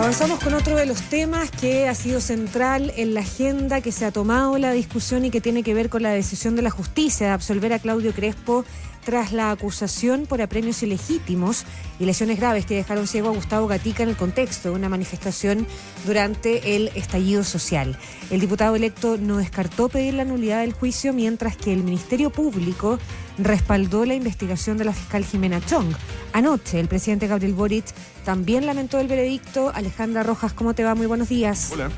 Avanzamos con otro de los temas que ha sido central en la agenda, que se ha tomado la discusión y que tiene que ver con la decisión de la justicia de absolver a Claudio Crespo tras la acusación por apremios ilegítimos y lesiones graves que dejaron ciego a Gustavo Gatica en el contexto de una manifestación durante el estallido social. El diputado electo no descartó pedir la nulidad del juicio, mientras que el Ministerio Público respaldó la investigación de la fiscal Jimena Chong. Anoche, el presidente Gabriel Boric también lamentó el veredicto. Alejandra Rojas, ¿cómo te va? Muy buenos días. Hola.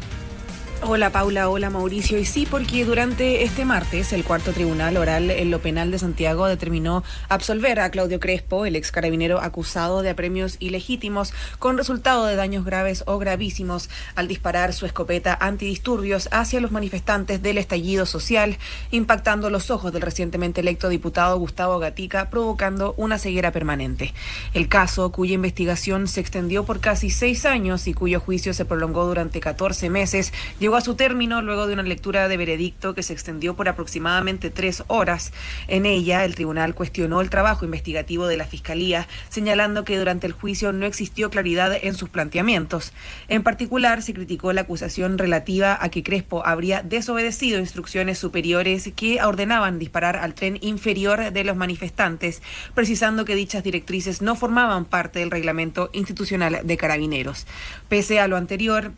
Hola Paula, hola Mauricio. Y sí, porque durante este martes el cuarto tribunal oral en lo penal de Santiago determinó absolver a Claudio Crespo, el ex carabinero acusado de apremios ilegítimos con resultado de daños graves o gravísimos al disparar su escopeta antidisturbios hacia los manifestantes del estallido social, impactando los ojos del recientemente electo diputado Gustavo Gatica, provocando una ceguera permanente. El caso, cuya investigación se extendió por casi 6 años y cuyo juicio se prolongó durante 14 meses, llegó a su término luego de una lectura de veredicto que se extendió por aproximadamente 3 horas. En ella, el tribunal cuestionó el trabajo investigativo de la Fiscalía, señalando que durante el juicio no existió claridad en sus planteamientos. En particular, se criticó la acusación relativa a que Crespo habría desobedecido instrucciones superiores que ordenaban disparar al tren inferior de los manifestantes, precisando que dichas directrices no formaban parte del reglamento institucional de Carabineros. Pese a lo anterior,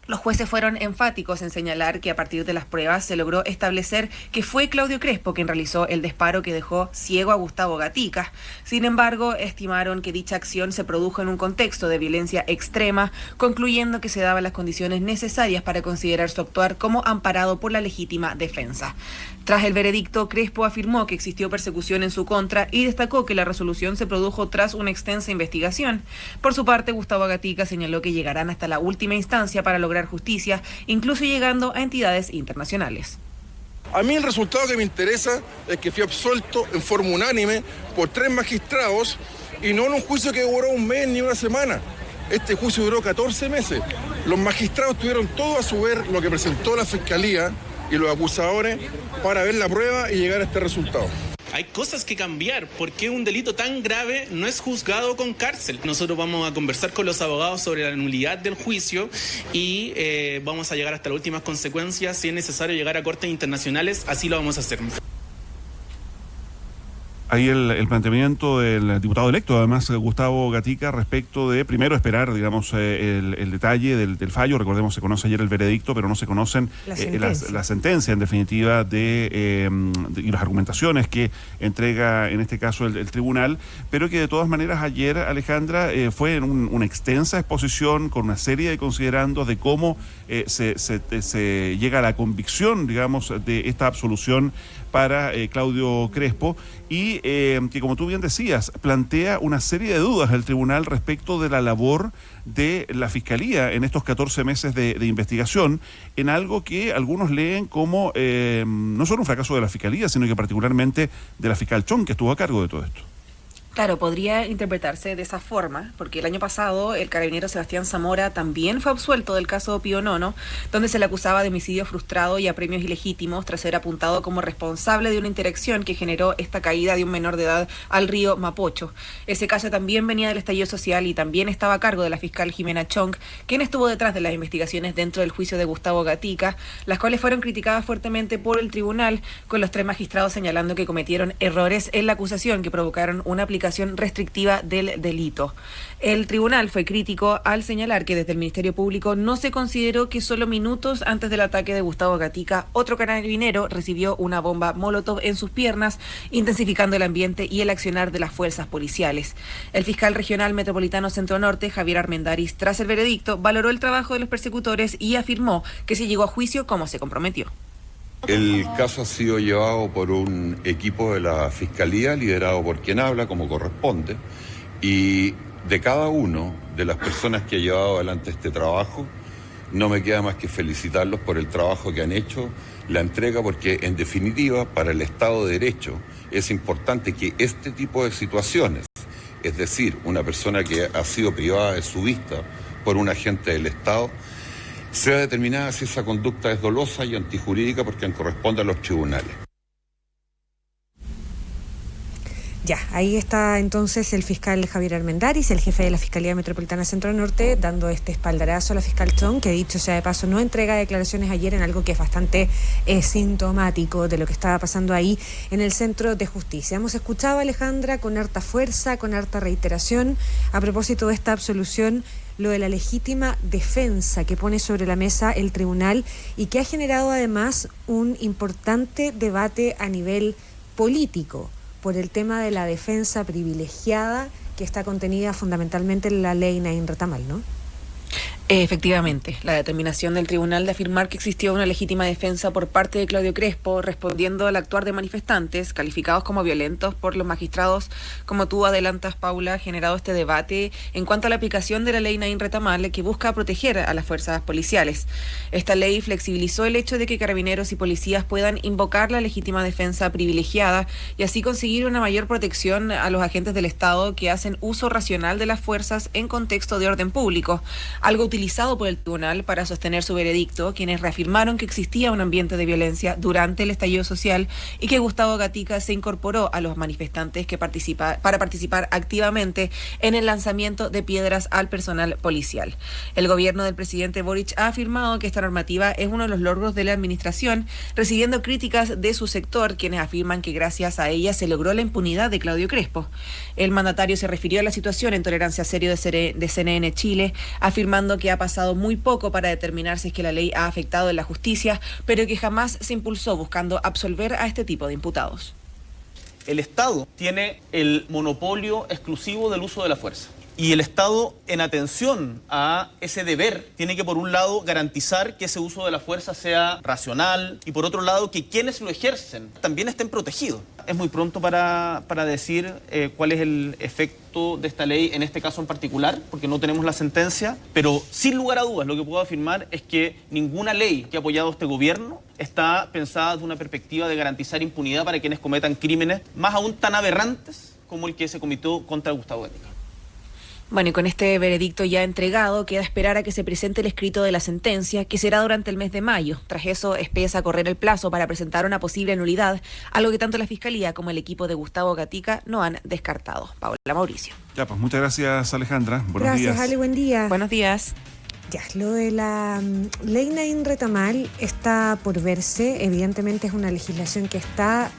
los jueces fueron enfáticos en señalar que a partir de las pruebas se logró establecer que fue Claudio Crespo quien realizó el disparo que dejó ciego a Gustavo Gatica. Sin embargo, estimaron que dicha acción se produjo en un contexto de violencia extrema, concluyendo que se daban las condiciones necesarias para considerar su actuar como amparado por la legítima defensa. Tras el veredicto, Crespo afirmó que existió persecución en su contra y destacó que la resolución se produjo tras una extensa investigación. Por su parte, Gustavo Gatica señaló que llegarán hasta la última instancia para lograr justicia, incluso llegando a entidades internacionales. A mí el resultado que me interesa es que fui absuelto en forma unánime por 3 magistrados y no en un juicio que duró 1 mes ni 1 semana. Este juicio duró 14 meses. Los magistrados tuvieron todo a su ver lo que presentó la Fiscalía y los acusadores para ver la prueba y llegar a este resultado. Hay cosas que cambiar. ¿Por qué un delito tan grave no es juzgado con cárcel? Nosotros vamos a conversar con los abogados sobre la nulidad del juicio y vamos a llegar hasta las últimas consecuencias. Si es necesario llegar a cortes internacionales, así lo vamos a hacer. Ahí el planteamiento del diputado electo, además, Gustavo Gatica, respecto de, primero, esperar, digamos, el detalle del fallo. Recordemos, se conoce ayer el veredicto, pero no se conocen la sentencia, en definitiva, y las argumentaciones que entrega, en este caso, el tribunal, pero que de todas maneras ayer, Alejandra, fue en una extensa exposición con una serie de considerandos de cómo se llega a la convicción, digamos, de esta absolución para Claudio Crespo y que, como tú bien decías, plantea una serie de dudas el tribunal respecto de la labor de la Fiscalía en estos 14 meses de investigación, en algo que algunos leen como no solo un fracaso de la Fiscalía, sino que particularmente de la fiscal Chong, que estuvo a cargo de todo esto. Claro, podría interpretarse de esa forma, porque el año pasado el carabinero Sebastián Zamora también fue absuelto del caso Pío Nono, donde se le acusaba de homicidio frustrado y apremios ilegítimos tras ser apuntado como responsable de una interacción que generó esta caída de un menor de edad al río Mapocho. Ese caso también venía del estallido social y también estaba a cargo de la fiscal Jimena Chong, quien estuvo detrás de las investigaciones dentro del juicio de Gustavo Gatica, las cuales fueron criticadas fuertemente por el tribunal, con los 3 magistrados señalando que cometieron errores en la acusación que provocaron una aplicación restrictiva del delito. El tribunal fue crítico al señalar que desde el Ministerio Público no se consideró que solo minutos antes del ataque de Gustavo Gatica, otro carabinero recibió una bomba Molotov en sus piernas, intensificando el ambiente y el accionar de las fuerzas policiales. El fiscal regional metropolitano Centro Norte, Javier Armendáriz, tras el veredicto, valoró el trabajo de los persecutores y afirmó que se llegó a juicio como se comprometió. El caso ha sido llevado por un equipo de la Fiscalía, liderado por quien habla, como corresponde, y de cada uno de las personas que ha llevado adelante este trabajo, no me queda más que felicitarlos por el trabajo que han hecho, la entrega, porque en definitiva, para el Estado de Derecho, es importante que este tipo de situaciones, es decir, una persona que ha sido privada de su vista por un agente del Estado, sea determinada si esa conducta es dolosa y antijurídica, porque corresponde a los tribunales. Ya, ahí está entonces el fiscal Javier Armendáriz, el jefe de la Fiscalía Metropolitana Centro Norte, dando este espaldarazo a la fiscal Chong, que dicho sea de paso no entrega declaraciones ayer en algo que es bastante sintomático de lo que estaba pasando ahí en el Centro de Justicia. Hemos escuchado a Alejandra con harta fuerza, con harta reiteración, a propósito de esta absolución, lo de la legítima defensa que pone sobre la mesa el tribunal y que ha generado además un importante debate a nivel político por el tema de la defensa privilegiada que está contenida fundamentalmente en la ley Naín Retamal, ¿no? Efectivamente, la determinación del tribunal de afirmar que existió una legítima defensa por parte de Claudio Crespo, respondiendo al actuar de manifestantes calificados como violentos por los magistrados, como tú adelantas, Paula, ha generado este debate en cuanto a la aplicación de la ley Naín Retamal, que busca proteger a las fuerzas policiales. Esta ley flexibilizó el hecho de que carabineros y policías puedan invocar la legítima defensa privilegiada y así conseguir una mayor protección a los agentes del Estado que hacen uso racional de las fuerzas en contexto de orden público, algo utilizado por el tribunal para sostener su veredicto, quienes reafirmaron que existía un ambiente de violencia durante el estallido social y que Gustavo Gatica se incorporó a los manifestantes para participar activamente en el lanzamiento de piedras al personal policial. El gobierno del presidente Boric ha afirmado que esta normativa es uno de los logros de la administración, recibiendo críticas de su sector, quienes afirman que gracias a ella se logró la impunidad de Claudio Crespo. El mandatario se refirió a la situación en Tolerancia Cero de CNN Chile, afirmando que ha pasado muy poco para determinar si es que la ley ha afectado en la justicia, pero que jamás se impulsó buscando absolver a este tipo de imputados. El Estado tiene el monopolio exclusivo del uso de la fuerza. Y el Estado, en atención a ese deber, tiene que, por un lado, garantizar que ese uso de la fuerza sea racional y, por otro lado, que quienes lo ejercen también estén protegidos. Es muy pronto para decir cuál es el efecto de esta ley en este caso en particular, porque no tenemos la sentencia, pero sin lugar a dudas lo que puedo afirmar es que ninguna ley que ha apoyado este gobierno está pensada desde una perspectiva de garantizar impunidad para quienes cometan crímenes, más aún tan aberrantes como el que se cometió contra Gustavo Gatica. Bueno, y con este veredicto ya entregado, queda esperar a que se presente el escrito de la sentencia, que será durante el mes de mayo. Tras eso, empieza a correr el plazo para presentar una posible nulidad, algo que tanto la Fiscalía como el equipo de Gustavo Gatica no han descartado. Paula, Mauricio. Ya, pues muchas gracias, Alejandra. Buenos días. Gracias, Ale, buen día. Buenos días. Ya, lo de la ley Naín Retamal está por verse. Evidentemente es una legislación que está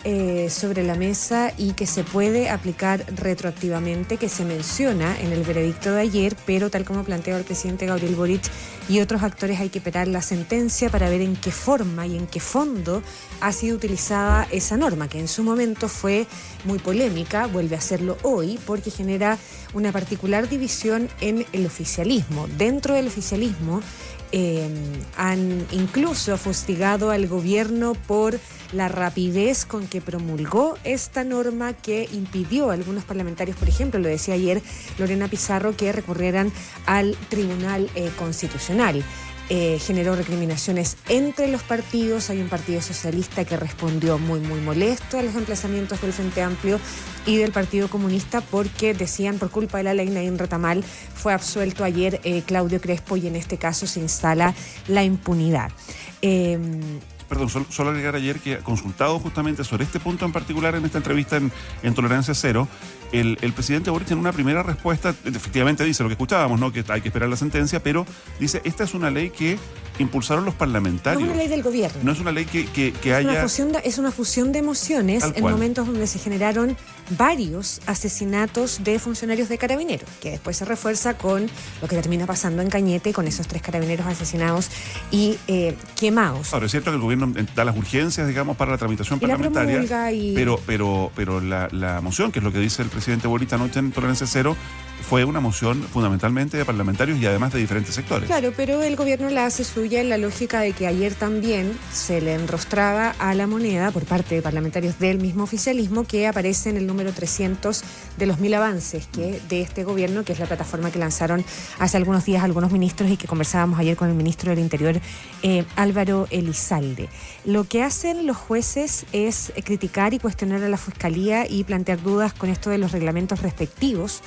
sobre la mesa y que se puede aplicar retroactivamente, que se menciona en el veredicto de ayer, pero tal como planteó el presidente Gabriel Boric y otros actores, hay que esperar la sentencia para ver en qué forma y en qué fondo ha sido utilizada esa norma, que en su momento fue muy polémica, vuelve a serlo hoy, porque genera una particular división en el oficialismo. Dentro del oficialismo han incluso fustigado al gobierno por la rapidez con que promulgó esta norma que impidió a algunos parlamentarios, por ejemplo, lo decía ayer Lorena Pizarro, que recurrieran al Tribunal Constitucional. Generó recriminaciones entre los partidos. Hay un partido socialista que respondió muy molesto a los emplazamientos del Frente Amplio y del Partido Comunista, porque decían, por culpa de la ley Naín Retamal fue absuelto ayer Claudio Crespo y en este caso se instala la impunidad. Perdón, solo agregar ayer que consultado justamente sobre este punto en particular en esta entrevista en Tolerancia Cero, el presidente Boric en una primera respuesta efectivamente dice lo que escuchábamos, ¿no? Que hay que esperar la sentencia, pero dice, esta es una ley que impulsaron los parlamentarios. No es una ley del gobierno. No es una ley que haya... Es una fusión de emociones en momentos donde se generaron varios asesinatos de funcionarios de Carabineros, que después se refuerza con lo que termina pasando en Cañete, con esos 3 carabineros asesinados y quemados. Ahora, es cierto que el gobierno da las urgencias, digamos, para la tramitación parlamentaria, pero la moción, que es lo que dice el presidente Boric anoche en Tolerancia Cero, fue una moción fundamentalmente de parlamentarios y además de diferentes sectores. Claro, pero el gobierno la hace suya en la lógica de que ayer también se le enrostraba a la moneda por parte de parlamentarios del mismo oficialismo, que aparece en el número 300 de los 1000 avances de este gobierno, que es la plataforma que lanzaron hace algunos días algunos ministros y que conversábamos ayer con el ministro del Interior, Álvaro Elizalde. Lo que hacen los jueces es criticar y cuestionar a la Fiscalía y plantear dudas con esto de los reglamentos respectivos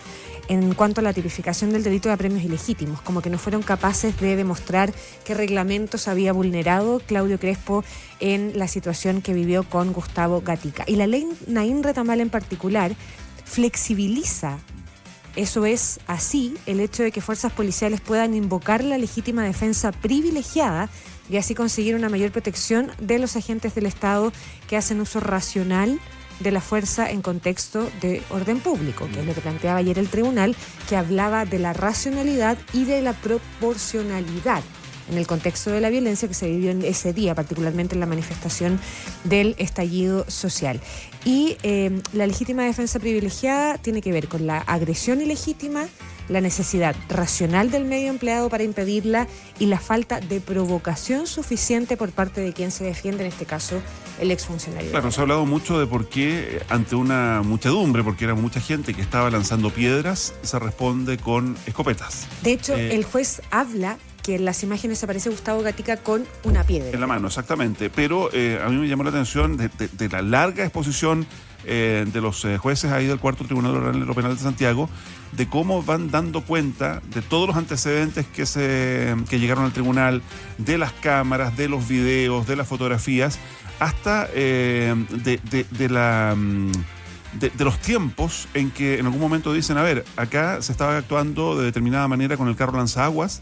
en cuanto a la tipificación del delito de apremios ilegítimos, como que no fueron capaces de demostrar qué reglamentos había vulnerado Claudio Crespo en la situación que vivió con Gustavo Gatica. Y la ley Naín Retamal en particular flexibiliza, eso es así, el hecho de que fuerzas policiales puedan invocar la legítima defensa privilegiada y así conseguir una mayor protección de los agentes del Estado que hacen uso racional de la fuerza en contexto de orden público, que es lo que planteaba ayer el tribunal, que hablaba de la racionalidad y de la proporcionalidad en el contexto de la violencia que se vivió en ese día, particularmente en la manifestación del estallido social. Y la legítima defensa privilegiada tiene que ver con la agresión ilegítima, la necesidad racional del medio empleado para impedirla y la falta de provocación suficiente por parte de quien se defiende, en este caso el exfuncionario. Claro, se ha hablado mucho de por qué ante una muchedumbre, porque era mucha gente que estaba lanzando piedras, se responde con escopetas. De hecho, el juez habla que en las imágenes aparece Gustavo Gatica con una piedra en la mano, exactamente. Pero a mí me llamó la atención de la larga exposición de los jueces ahí del Cuarto Tribunal Oral de lo Penal de Santiago, de cómo van dando cuenta de todos los antecedentes que llegaron al tribunal, de las cámaras, de los videos, de las fotografías, hasta de los tiempos en que en algún momento dicen, a ver, acá se estaba actuando de determinada manera con el carro lanzaguas,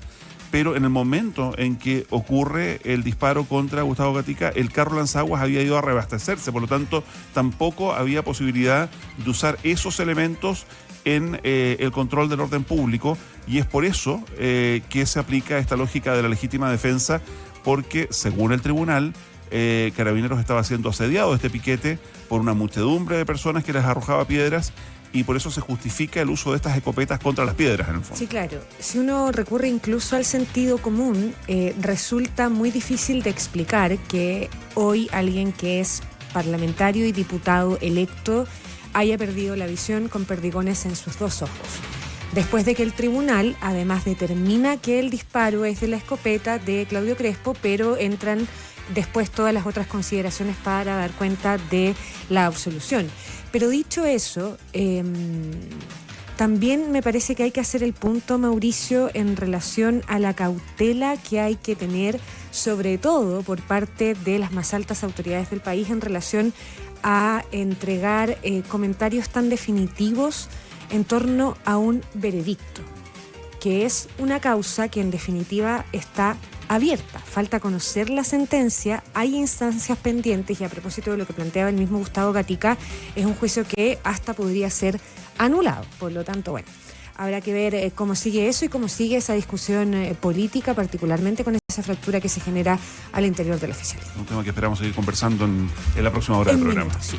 pero en el momento en que ocurre el disparo contra Gustavo Gatica, el carro lanzaguas había ido a reabastecerse, por lo tanto tampoco había posibilidad de usar esos elementos en el control del orden público, y es por eso que se aplica esta lógica de la legítima defensa, porque según el tribunal, Carabineros estaba siendo asediado este piquete por una muchedumbre de personas que les arrojaba piedras, y por eso se justifica el uso de estas escopetas contra las piedras, en el fondo. Sí, claro. Si uno recurre incluso al sentido común, resulta muy difícil de explicar que hoy alguien que es parlamentario y diputado electo haya perdido la visión con perdigones en sus dos ojos. Después de que el tribunal, además, determina que el disparo es de la escopeta de Claudio Crespo, pero entran después todas las otras consideraciones para dar cuenta de la absolución. Pero dicho eso, también me parece que hay que hacer el punto, Mauricio, en relación a la cautela que hay que tener, sobre todo por parte de las más altas autoridades del país, en relación a entregar comentarios tan definitivos en torno a un veredicto, que es una causa que en definitiva está abierta. Falta conocer la sentencia, hay instancias pendientes, y a propósito de lo que planteaba el mismo Gustavo Gatica, es un juicio que hasta podría ser anulado. Por lo tanto, bueno, habrá que ver cómo sigue eso y cómo sigue esa discusión política, particularmente con esa fractura que se genera al interior del oficialismo. Un tema que esperamos seguir conversando en la próxima hora del programa. Sí.